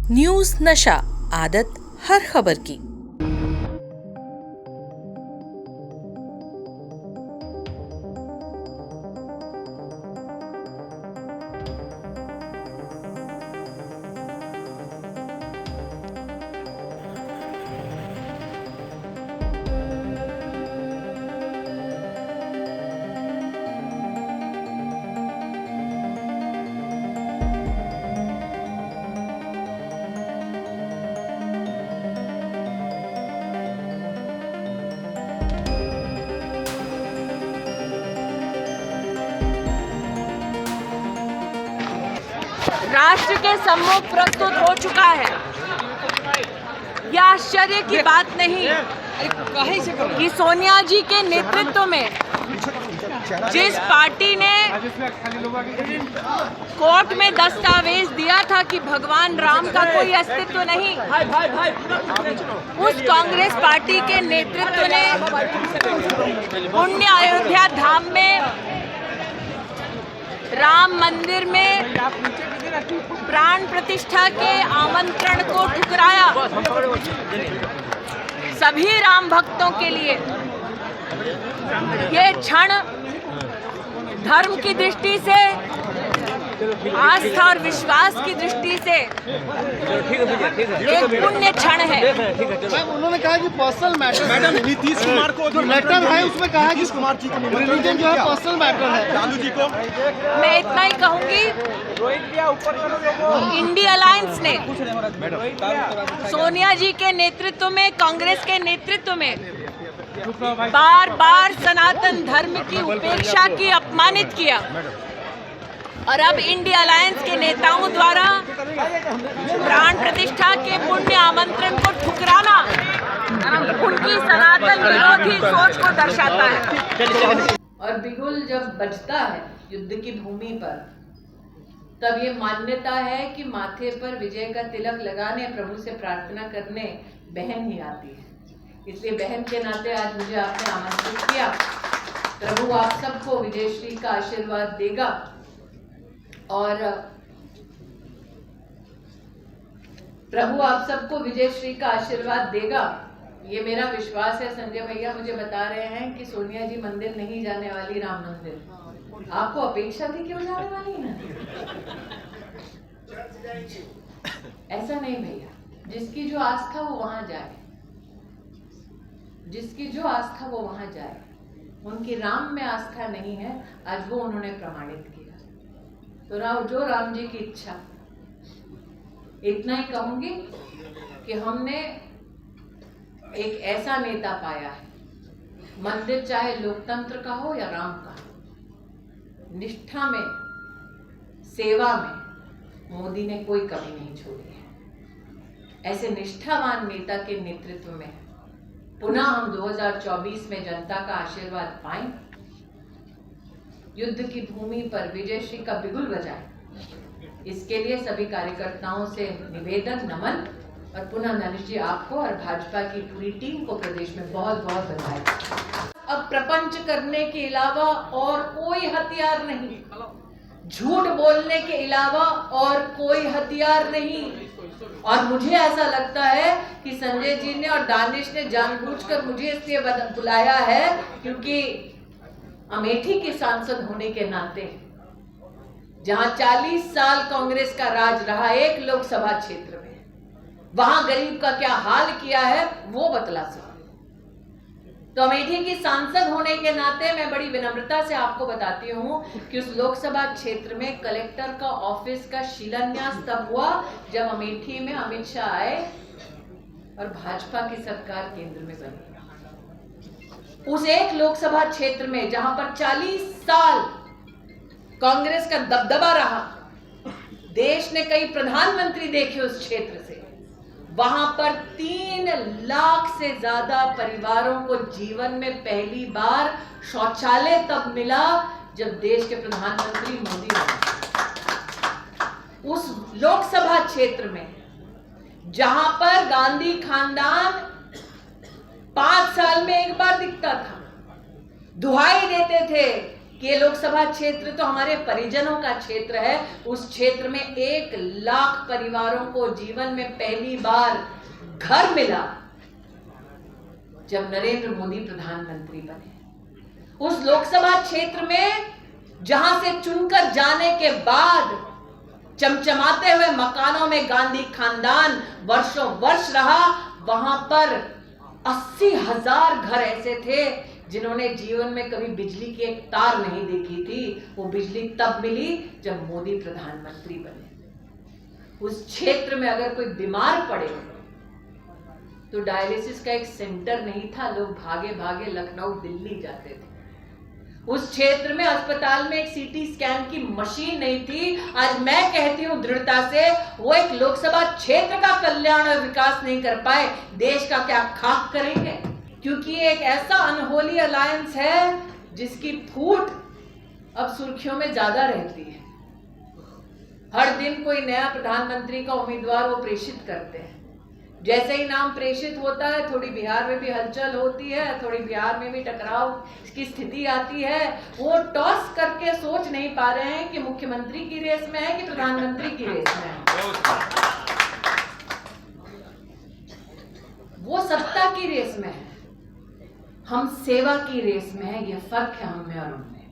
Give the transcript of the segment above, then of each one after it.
News नशा, आदत हर खबर की। राष्ट्र के सम्मुख प्रस्तुत हो चुका है। यह आश्चर्य की बात नहीं कि सोनिया जी के नेतृत्व में जिस पार्टी ने कोर्ट में दस्तावेज दिया था कि भगवान राम का कोई अस्तित्व नहीं, उस कांग्रेस पार्टी के नेतृत्व ने पुण्य अयोध्या धाम में राम मंदिर में प्राण प्रतिष्ठा के आमंत्रण को ठुकराया। सभी राम भक्तों के लिए ये क्षण धर्म की दृष्टि से, आस्था और विश्वास की दृष्टि से एक पुण्य क्षण है। उन्होंने कहा कि personal matter, madam Nitish Kumar को जो लेटर है उसमें कहा कि कुमार जी को रिलीजन जो है पर्सनल मैटर है। लालू जी को मैं इतना ही कहूंगी, इंडिया अलायंस ने सोनिया जी के नेतृत्व में, कांग्रेस के नेतृत्व में बार बार सनातन धर्म की उपेक्षा की, अपमानित किया, और अब इंडिया अलायंस के नेताओं द्वारा प्राण प्रतिष्ठा के पुण्य आमंत्रण को ठुकराना उनकी सनातन विरोधी सोच को दर्शाता है। और बिगुल जब बजता है युद्ध की भूमि पर, तब ये मान्यता है कि माथे पर विजय का तिलक लगाने, प्रभु से प्रार्थना करने बहन ही आती है। इसलिए बहन के नाते आज मुझे आपने आमंत्रित किया। प्रभु आप सबको विजयश्री का आशीर्वाद देगा और प्रभु आप सबको विजयश्री का आशीर्वाद देगा, ये मेरा विश्वास है। संजय भैया मुझे बता रहे हैं कि सोनिया जी मंदिर नहीं जाने वाली, राम मंदिर। आपको अपेक्षा थी क्यों जाने वाली है? ऐसा नहीं भैया, जिसकी जो आस्था वो वहां जाए, जिसकी जो आस्था वो वहां जाए। उनकी राम में आस्था नहीं है, आज वो उन्होंने प्रमाणित किया। तो जो राम जी की इच्छा। इतना ही कहूंगी कि हमने एक ऐसा नेता पाया है, मंदिर चाहे लोकतंत्र का हो या राम का, निष्ठा में, सेवा में मोदी ने कोई कमी नहीं छोड़ी है। ऐसे निष्ठावान नेता के नेतृत्व में पुनः हम 2024 में जनता का आशीर्वाद पाएं, युद्ध की भूमि पर विजयश्री का बिगुल बजाएं। इसके लिए सभी कार्यकर्ताओं से निवेदन, नमन, और पुनः नरेश जी आपको और भाजपा की पूरी टीम को प्रदेश में बहुत बहुत बधाई। अब प्रपंच करने के अलावा और कोई हथियार नहीं, झूठ बोलने के अलावा और कोई हथियार नहीं। और मुझे ऐसा लगता है कि संजय जी ने और दानिश ने जानबूझकर मुझे इसलिए बुलाया है क्योंकि अमेठी के सांसद होने के नाते, जहां 40 साल कांग्रेस का राज रहा एक लोकसभा क्षेत्र में, वहां गरीब का क्या हाल किया है वो बतला सकते। तो अमेठी की सांसद होने के नाते मैं बड़ी विनम्रता से आपको बताती हूं कि उस लोकसभा क्षेत्र में कलेक्टर का ऑफिस का शिलान्यास तब हुआ जब अमेठी में अमित शाह आए और भाजपा की सरकार केंद्र में बनी। उस एक लोकसभा क्षेत्र में जहां पर 40 साल कांग्रेस का दबदबा रहा, देश ने कई प्रधानमंत्री देखे उस क्षेत्र से, वहां पर 3 लाख से ज्यादा परिवारों को जीवन में पहली बार शौचालय तब मिला जब देश के प्रधानमंत्री मोदी बने। उस लोकसभा क्षेत्र में जहां पर गांधी खानदान 5 साल में एक बार दिखता था, दुहाई देते थे कि ये लोकसभा क्षेत्र तो हमारे परिजनों का क्षेत्र है। उस क्षेत्र में 1 लाख परिवारों को जीवन में पहली बार घर मिला जब नरेंद्र मोदी प्रधानमंत्री बने। उस लोकसभा क्षेत्र में जहां से चुनकर जाने के बाद चमचमाते हुए मकानों में गांधी खानदान वर्षों वर्ष रहा, वहां पर 80,000 घर ऐसे थे जिन्होंने जीवन में कभी बिजली की एक तार नहीं देखी थी। वो बिजली तब मिली जब मोदी प्रधानमंत्री बने। उस क्षेत्र में अगर कोई बीमार पड़े तो डायलिसिस का एक सेंटर नहीं था, लोग भागे भागे लखनऊ दिल्ली जाते थे। उस क्षेत्र में अस्पताल में एक सीटी स्कैन की मशीन नहीं थी। आज मैं कहती हूं दृढ़ता से, वो एक लोकसभा क्षेत्र का कल्याण और विकास नहीं कर पाए, देश का क्या खाक करेंगे? क्योंकि ये एक ऐसा अनहोली अलायंस है जिसकी फूट अब सुर्खियों में ज्यादा रहती है। हर दिन कोई नया प्रधानमंत्री का उम्मीदवार वो प्रेषित करते हैं। जैसे ही नाम प्रेषित होता है, थोड़ी बिहार में भी हलचल होती है, थोड़ी बिहार में भी टकराव की स्थिति आती है। वो टॉस करके सोच नहीं पा रहे हैं कि मुख्यमंत्री की रेस में है कि प्रधानमंत्री की रेस में है। वो सत्ता की रेस में है, हम सेवा की रेस में है। ये फर्क है हम में और उनमें।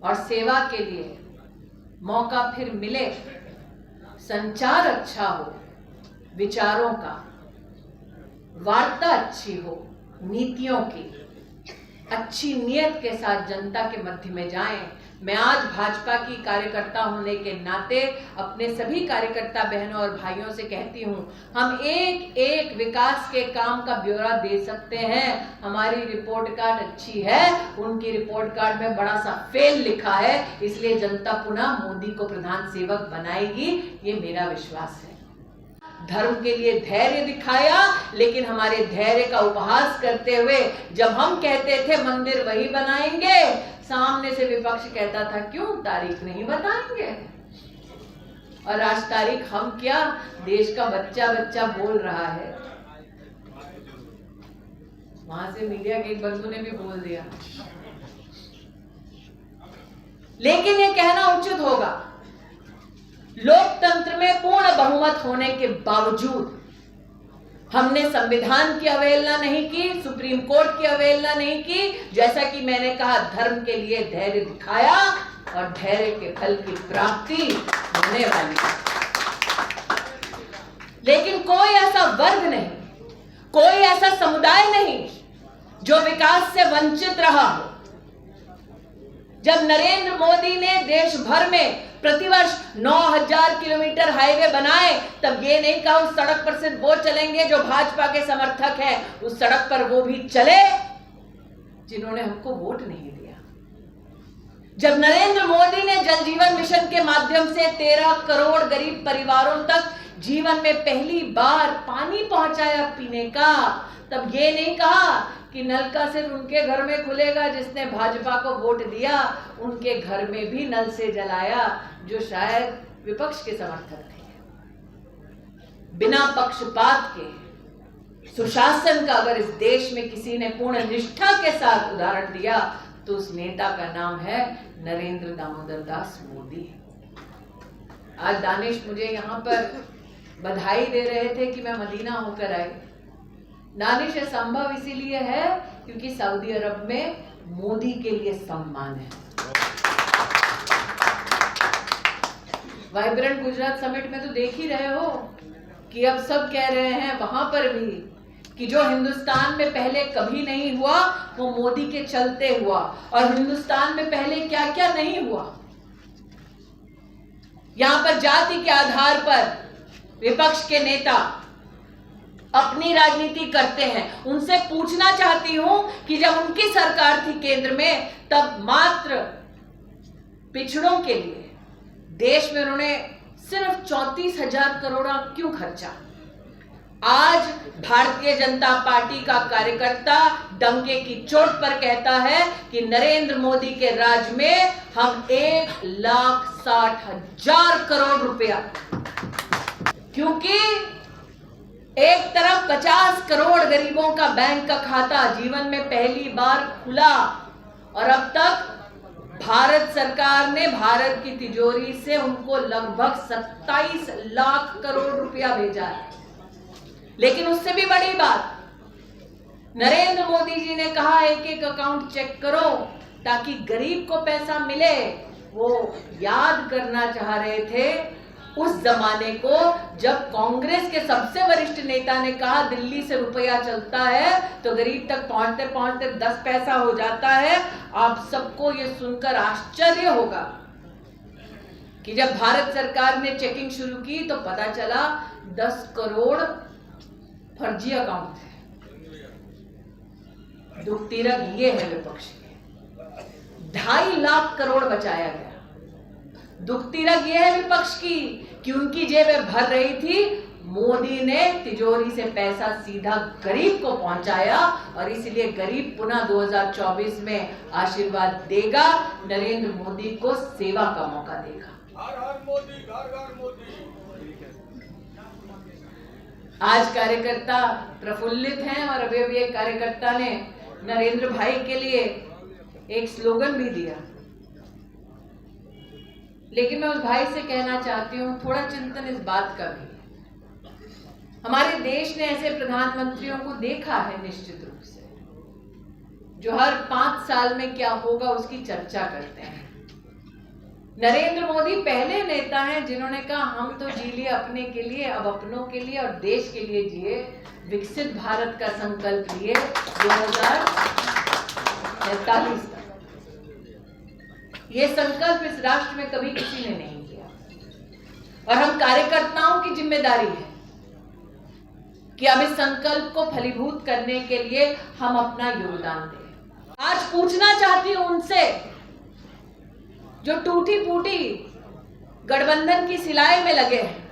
और सेवा के लिए मौका फिर मिले, संचार अच्छा हो, विचारों का, वार्ता अच्छी हो, नीतियों की, अच्छी नियत के साथ जनता के मध्य में जाएं। मैं आज भाजपा की कार्यकर्ता होने के नाते अपने सभी कार्यकर्ता बहनों और भाइयों से कहती हूं, हम एक एक विकास के काम का ब्यौरा दे सकते हैं। हमारी रिपोर्ट कार्ड अच्छी है, उनकी रिपोर्ट कार्ड में बड़ा सा फेल लिखा है, इसलिए जनता पुनः मोदी को प्रधान सेवक बनाएगी, ये मेरा विश्वास है। धर्म के लिए धैर्य दिखाया, लेकिन हमारे धैर्य का उपहास करते हुए जब हम कहते थे मंदिर वही बनाएंगे, सामने से विपक्ष कहता था क्यों तारीख नहीं बताएंगे। और आज तारीख हम क्या, देश का बच्चा बच्चा बोल रहा है। वहां से मीडिया के एक बंधु ने भी बोल दिया। लेकिन ये कहना उचित होगा, लोकतंत्र में पूर्ण बहुमत होने के बावजूद हमने संविधान की अवहेलना नहीं की, सुप्रीम कोर्ट की अवहेलना नहीं की। जैसा कि मैंने कहा, धर्म के लिए धैर्य दिखाया और धैर्य के फल की प्राप्ति होने वाली है। लेकिन कोई ऐसा वर्ग नहीं, कोई ऐसा समुदाय नहीं जो विकास से वंचित रहा हो। जब नरेंद्र मोदी ने देश भर में प्रतिवर्ष 9,000 किलोमीटर हाईवे बनाए, तब ये नहीं कहा उस सड़क पर सिर्फ वो चलेंगे जो भाजपा के समर्थक हैं। उस सड़क पर वो भी चले जिन्होंने हमको वोट नहीं दिया। जब नरेंद्र मोदी ने जल जीवन मिशन के माध्यम से 13 करोड़ गरीब परिवारों तक जीवन में पहली बार पानी पहुंचाया पीने का, तब ये नहीं कहा कि नल का सिर्फ उनके घर में खुलेगा जिसने भाजपा को वोट दिया। उनके घर में भी नल से जलाया जो शायद विपक्ष के समर्थक थे। बिना पक्षपात के सुशासन का अगर इस देश में किसी ने पूर्ण निष्ठा के साथ उदाहरण दिया तो उस नेता का नाम है नरेंद्र दामोदर दास मोदी। आज दानिश मुझे यहाँ पर बधाई दे रहे थे कि मैं मदीना होकर आई। दानिश ये संभव इसीलिए है क्योंकि सऊदी अरब में मोदी के लिए सम्मान है। वाइब्रेंट गुजरात समिट में तो देख ही रहे हो कि अब सब कह रहे हैं वहां पर भी कि जो हिंदुस्तान में पहले कभी नहीं हुआ वो मोदी के चलते हुआ। और हिंदुस्तान में पहले क्या क्या नहीं हुआ। यहां पर जाति के आधार पर विपक्ष के नेता अपनी राजनीति करते हैं। उनसे पूछना चाहती हूं कि जब उनकी सरकार थी केंद्र में, तब मात्र पिछड़ों के लिए देश में उन्होंने सिर्फ 34,000 करोड़ क्यों खर्चा। आज भारतीय जनता पार्टी का कार्यकर्ता डंके की चोट पर कहता है कि नरेंद्र मोदी के राज में हम 1,60,000 करोड़ रुपया, क्योंकि एक तरफ 50 करोड़ गरीबों का बैंक का खाता जीवन में पहली बार खुला और अब तक भारत सरकार ने भारत की तिजोरी से उनको लगभग 27 लाख करोड़ रुपया भेजा है। लेकिन उससे भी बड़ी बात, नरेंद्र मोदी जी ने कहा एक एक अकाउंट चेक करो ताकि गरीब को पैसा मिले। वो याद करना चाह रहे थे उस जमाने को जब कांग्रेस के सबसे वरिष्ठ नेता ने कहा दिल्ली से रुपया चलता है तो गरीब तक पहुंचते पहुंचते 10 पैसा हो जाता है। आप सबको ये सुनकर आश्चर्य होगा कि जब भारत सरकार ने चेकिंग शुरू की तो पता चला 10 करोड़ फर्जी अकाउंट थे। दुख तिरक ये है विपक्ष के, 2.5 लाख करोड़ बचाया गया। दुख तिरक ये है विपक्ष की कि उनकी जेबें भर रही थी, मोदी ने तिजोरी से पैसा सीधा गरीब को पहुंचाया और इसलिए गरीब पुनः 2024 में आशीर्वाद देगा, नरेंद्र मोदी को सेवा का मौका देगा। हर मोदी, घर मोदी। आज कार्यकर्ता प्रफुल्लित हैं और अभी एक कार्यकर्ता ने नरेंद्र भाई के लिए एक स्लोगन भी दिया, लेकिन मैं उस भाई से कहना चाहती हूं थोड़ा चिंतन इस बात का भी। हमारे देश ने ऐसे प्रधानमंत्रियों को देखा है निश्चित रूप से, जो हर 5 साल में क्या होगा उसकी चर्चा करते हैं। नरेंद्र मोदी पहले नेता हैं जिन्होंने कहा हम तो जी लिए अपने के लिए, अब अपनों के लिए और देश के लिए जिए, विकसित भारत का संकल्प लिए 2047 तक। ये संकल्प इस राष्ट्र में कभी किसी ने नहीं किया और हम कार्यकर्ताओं की जिम्मेदारी है कि अब इस संकल्प को फलीभूत करने के लिए हम अपना योगदान दें। आज पूछना चाहती हूं उनसे जो टूटी फूटी गठबंधन की सिलाई में लगे हैं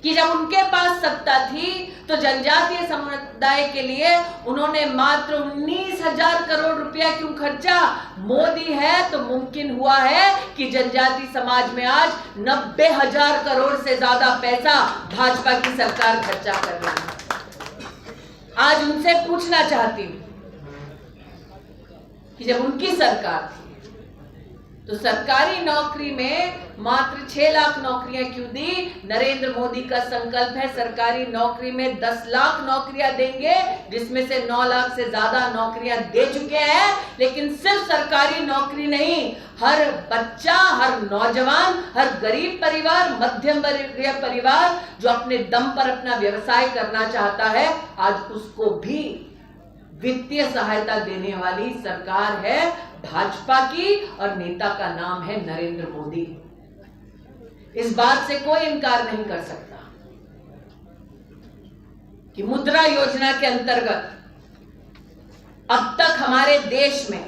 कि जब उनके पास सत्ता थी तो जनजातीय समुदाय के लिए उन्होंने मात्र 19,000 करोड़ रुपया क्यों खर्चा। मोदी है तो मुमकिन हुआ है कि जनजातीय समाज में आज 90,000 करोड़ से ज्यादा पैसा भाजपा की सरकार खर्चा कर रही है। आज उनसे पूछना चाहती हूं कि जब उनकी सरकार थी तो सरकारी नौकरी में मात्र 6 लाख नौकरियां क्यों दी। नरेंद्र मोदी का संकल्प है सरकारी नौकरी में 10 लाख नौकरियां देंगे, जिसमें से 9 लाख से ज्यादा नौकरियां दे चुके हैं। लेकिन सिर्फ सरकारी नौकरी नहीं, हर बच्चा, हर नौजवान, हर गरीब परिवार, मध्यम वर्गीय परिवार जो अपने दम पर अपना व्यवसाय करना चाहता है, आज उसको भी वित्तीय सहायता देने वाली सरकार है भाजपा की और नेता का नाम है नरेंद्र मोदी। इस बात से कोई इनकार नहीं कर सकता कि मुद्रा योजना के अंतर्गत अब तक हमारे देश में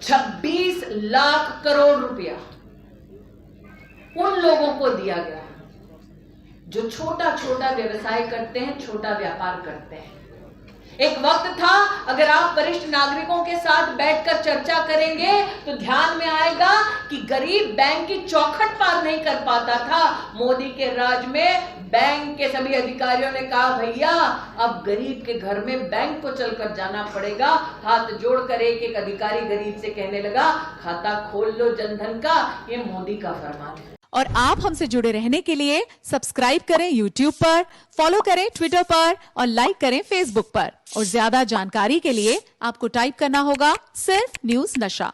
26 लाख करोड़ रुपया उन लोगों को दिया गया जो छोटा छोटा व्यवसाय करते हैं, छोटा व्यापार करते हैं। एक वक्त था अगर आप वरिष्ठ नागरिकों के साथ बैठकर चर्चा करेंगे तो ध्यान में आएगा कि गरीब बैंक की चौखट पार नहीं कर पाता था। मोदी के राज में बैंक के सभी अधिकारियों ने कहा भैया अब गरीब के घर में बैंक को चलकर जाना पड़ेगा। हाथ जोड़कर एक एक अधिकारी गरीब से कहने लगा खाता खोल लो जनधन का, ये मोदी का फरमान है। और आप हमसे जुड़े रहने के लिए सब्सक्राइब करें YouTube पर, फॉलो करें Twitter पर और लाइक करें Facebook पर। और ज्यादा जानकारी के लिए आपको टाइप करना होगा सिर्फ न्यूज़ नशा।